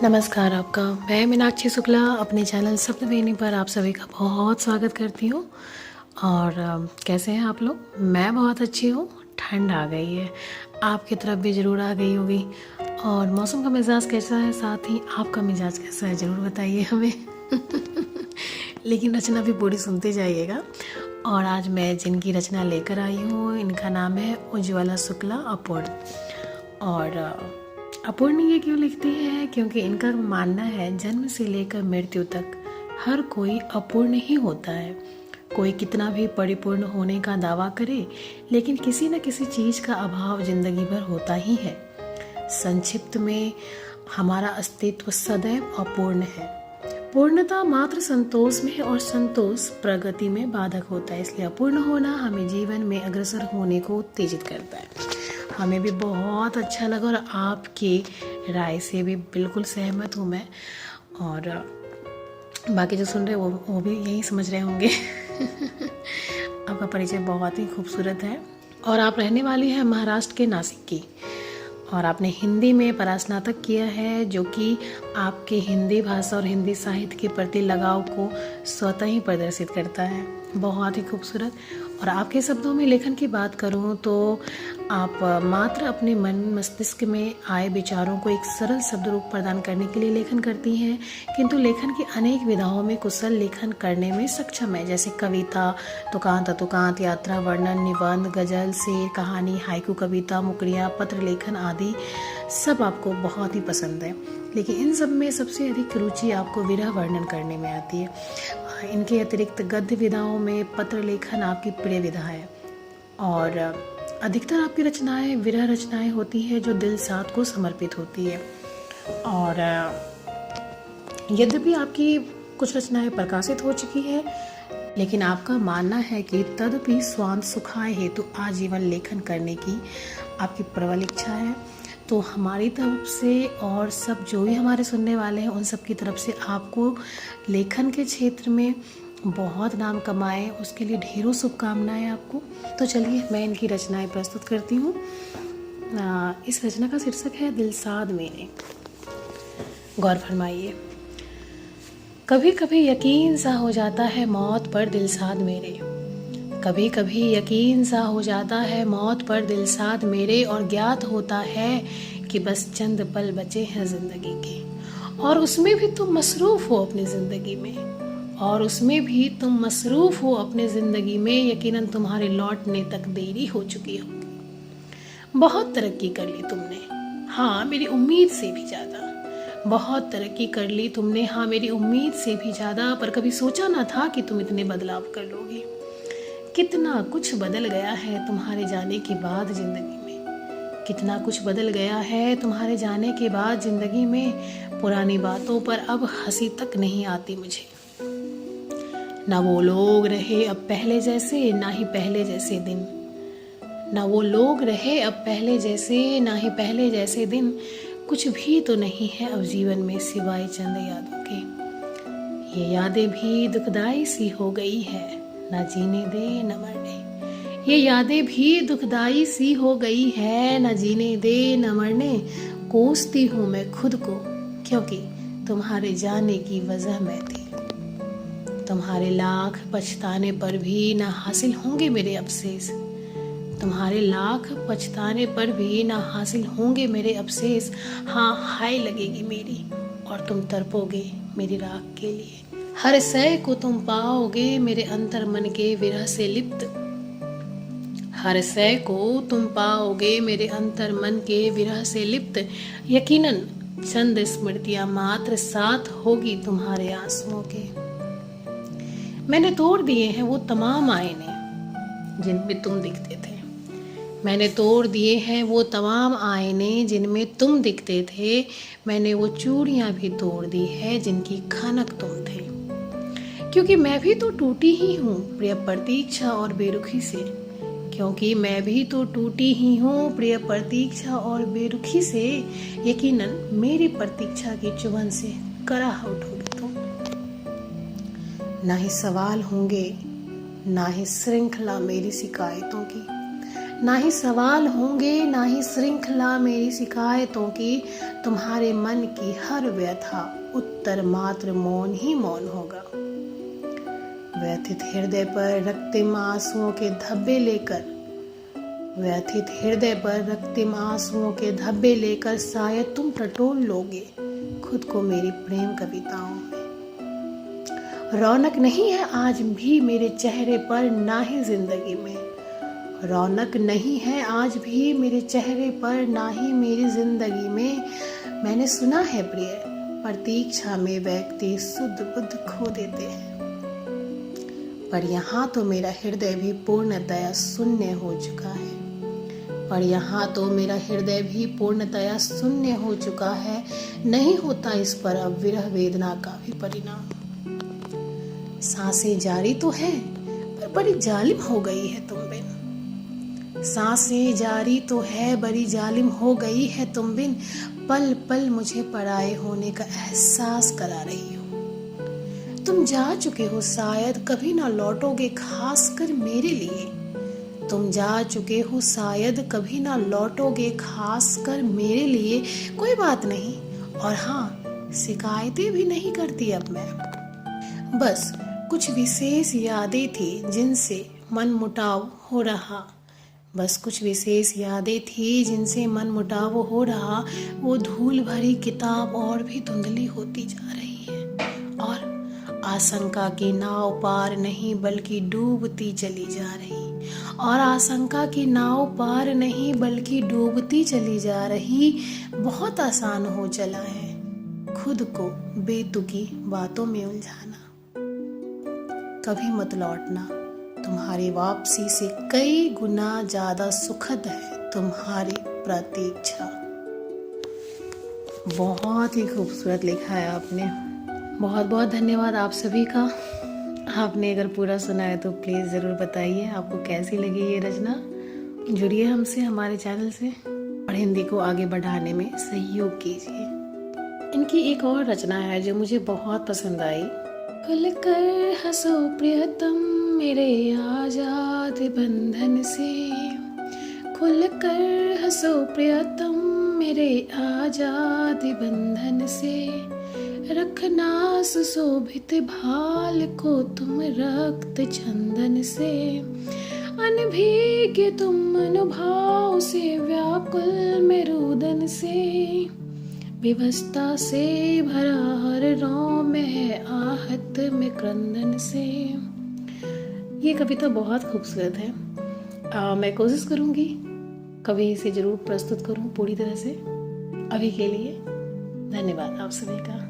नमस्कार आपका। मैं मीनाक्षी शुक्ला अपने चैनल सप्तवेणी पर आप सभी का बहुत स्वागत करती हूँ। और कैसे हैं आप लोग? मैं बहुत अच्छी हूँ। ठंड आ गई है, आपकी तरफ भी ज़रूर आ गई होगी। और मौसम का मिजाज कैसा है, साथ ही आपका मिजाज कैसा है, ज़रूर बताइए हमें। लेकिन रचना भी पूरी सुनते जाइएगा। और आज मैं जिनकी रचना लेकर आई हूँ, इनका नाम है उज्ज्वला शुक्ला अपूर्ण। और अपूर्ण ये क्यों लिखती है? क्योंकि इनका मानना है जन्म से लेकर मृत्यु तक हर कोई अपूर्ण ही होता है। कोई कितना भी परिपूर्ण होने का दावा करे, लेकिन किसी न किसी चीज़ का अभाव जिंदगी भर होता ही है। संक्षिप्त में हमारा अस्तित्व सदैव अपूर्ण है। पूर्णता मात्र संतोष में है और संतोष प्रगति में बाधक होता है। इसलिए अपूर्ण होना हमें जीवन में अग्रसर होने को उत्तेजित करता है। हमें भी बहुत अच्छा लगा और आपकी राय से भी बिल्कुल सहमत हूँ मैं। और बाकी जो सुन रहे वो भी यही समझ रहे होंगे। आपका परिचय बहुत ही खूबसूरत है और आप रहने वाली हैं महाराष्ट्र के नासिक की। और आपने हिंदी में परास्नातक किया है, जो कि आपके हिंदी भाषा और हिंदी साहित्य के प्रति लगाव को स्वतः ही प्रदर्शित करता है। बहुत ही खूबसूरत। और आपके शब्दों में लेखन की बात करूं तो आप मात्र अपने मन मस्तिष्क में आए विचारों को एक सरल शब्द रूप प्रदान करने के लिए लेखन करती हैं, किंतु लेखन की अनेक विधाओं में कुशल लेखन करने में सक्षम है। जैसे कविता, तुकांत अतुकांत, यात्रा वर्णन, निबंध, गजल, शेर, कहानी, हाइकू कविता, मुकड़ियाँ, पत्र लेखन आदि सब आपको बहुत ही पसंद है। लेकिन इन सब में सबसे अधिक रुचि आपको विरह वर्णन करने में आती है। इनके अतिरिक्त गद्य विधाओं में पत्र लेखन आपकी प्रिय विधा है। और अधिकतर आपकी रचनाएं विरह रचनाएं होती हैं जो दिल साध को समर्पित होती है। और यद्यपि आपकी कुछ रचनाएं प्रकाशित हो चुकी है, लेकिन आपका मानना है कि तदपि स्वांत सुखाय हेतु आजीवन लेखन करने की आपकी प्रबल इच्छा है। तो हमारी तरफ से और सब जो भी हमारे सुनने वाले हैं उन सब की तरफ से आपको लेखन के क्षेत्र में बहुत नाम कमाए, उसके लिए ढेरों शुभकामनाएं आपको। तो चलिए मैं इनकी रचनाएं प्रस्तुत करती हूँ। इस रचना का शीर्षक है दिलसाद मेरे। गौर फरमाइए। कभी कभी यकीन सा हो जाता है मौत पर दिलसाद मेरे। कभी कभी यकीन सा हो जाता है मौत पर दिलसाद मेरे, और ज्ञात होता है कि बस चंद पल बचे हैं जिंदगी के। और उसमें भी तुम मसरूफ हो अपनी जिंदगी में, और उसमें भी तुम मसरूफ हो अपनी जिंदगी में। यकीनन तुम्हारे लौटने तक देरी हो चुकी होगी। बहुत तरक्की कर ली तुमने, हाँ मेरी उम्मीद से भी ज्यादा। बहुत तरक्की कर ली तुमने, हाँ मेरी उम्मीद से भी ज्यादा। पर कभी सोचा ना था कि तुम इतने बदलाव कर लोगे। कितना कुछ बदल गया है तुम्हारे जाने के बाद जिंदगी में। कितना कुछ बदल गया है तुम्हारे जाने के बाद जिंदगी में। पुरानी बातों पर अब हंसी तक नहीं आती मुझे। ना वो लोग रहे अब पहले जैसे, ना ही पहले जैसे दिन। ना वो लोग रहे अब पहले जैसे, ना ही पहले जैसे दिन। कुछ भी तो नहीं है अब जीवन में सिवाय चंद यादों के। ये यादें भी दुखदाई सी हो गई है, ना जीने दे न मरने। ये यादें भी दुखदाई सी हो गई है, न जीने दे न मरने। कोसती हूँ मैं खुद को, क्योंकि तुम्हारे जाने की वजह मैं थी। तुम्हारे लाख पछताने पर भी ना हासिल होंगे मेरे अवशेष। तुम्हारे लाख पछताने पर भी ना हासिल होंगे मेरे अवशेष। हाँ हाय लगेगी मेरी, और तुम तड़पोगे मेरी राख के लिए। हर सय को तुम पाओगे मेरे अंतर मन के विरह से लिप्त। हर सय को तुम पाओगे मेरे अंतर मन के विरह से लिप्त। यकीनन चंद स्मृतियां मात्र साथ होगी तुम्हारे आंसुओं के। मैंने तोड़ दिए हैं वो तमाम आईने जिनमें तुम दिखते थे। मैंने तोड़ दिए हैं वो तमाम आईने जिनमें तुम दिखते थे। मैंने वो चूड़ियां भी तोड़ दी है जिनकी खनक तुम थे। क्योंकि मैं भी तो टूटी ही हूँ प्रिय प्रतीक्षा और बेरुखी से। क्योंकि मैं भी तो टूटी ही हूँ प्रिय प्रतीक्षा और बेरुखी से। यकीनन मेरी प्रतीक्षा की चुभन से कराह उठोगे तुम। ना ही सवाल होंगे, ना ही श्रृंखला मेरी शिकायतों की। ना ही सवाल होंगे, ना ही श्रृंखला मेरी शिकायतों की। तुम्हारे मन की हर व्यथा उत्तर मात्र मौन ही मौन होगा। व्यथित हृदय पर रक्तिम आंसुओं के धब्बे लेकर, व्यथित हृदय पर रक्तिम आंसुओं के धब्बे लेकर शायद तुम टटोल लोगे खुद को मेरी प्रेम कविताओं में। रौनक नहीं है आज भी मेरे चेहरे पर, ना ही जिंदगी में। रौनक नहीं है आज भी मेरे चेहरे पर, ना ही मेरी जिंदगी में। मैंने सुना है प्रिय, प्रतीक्षा में व्यक्ति शुद्ध बुद्ध खो देते हैं, पर यहाँ तो मेरा हृदय भी पूर्णतया शून्य हो चुका है। पर यहाँ तो मेरा हृदय भी पूर्णतया शून्य हो चुका है। नहीं होता इस पर अब विरह वेदना का भी परिणाम। सांसें जारी तो है पर बड़ी जालिम हो गई है तुम बिन। सांसें जारी तो है बड़ी जालिम हो गई है तुम बिन। पल पल मुझे पराये होने का एहसास करा रही हो। तुम जा चुके हो शायद कभी ना लौटोगे, खास कर मेरे लिए। तुम जा चुके हो शायद कभी ना लौटोगे, खास कर मेरे लिए। कोई बात नहीं, और हाँ, शिकायतें भी नहीं करती अब मैं। बस कुछ विशेष यादें थी जिनसे मन मुटाव हो रहा। बस कुछ विशेष यादें थी जिनसे मन मुटाव हो रहा। वो धूल भरी किताब और भी धुंधली होती जा रही है, और आशंका की नाव पार नहीं बल्कि डूबती चली जा रही। और आशंका की नाव पार नहीं बल्कि डूबती चली जा रही। बहुत आसान हो चला है खुद को बेतुकी बातों में उलझाना। कभी मत लौटना, तुम्हारी वापसी से कई गुना ज्यादा सुखद है तुम्हारी प्रतीक्षा। बहुत ही खूबसूरत लिखा है आपने। बहुत बहुत धन्यवाद आप सभी का। आपने अगर पूरा सुना है तो प्लीज़ ज़रूर बताइए आपको कैसी लगी ये रचना। जुड़िए हमसे, हमारे चैनल से, और हिंदी को आगे बढ़ाने में सहयोग कीजिए। इनकी एक और रचना है जो मुझे बहुत पसंद आई। खुलकर हंसो प्रियतम मेरे आजाद बंधन से, खुलकर हंसो प्रियतम मेरे आजाद बंधन से। रखना सुशोभित भाल को तुम रक्त चंदन से। अनभीगे तुम अनुभाव से व्याकुल में रुदन से। विवशता से भरा हर रोम में है आहत में क्रंदन से। ये कविता बहुत खूबसूरत है। मैं कोशिश करूँगी कभी इसे जरूर प्रस्तुत करूँ पूरी तरह से। अभी के लिए धन्यवाद आप सभी का।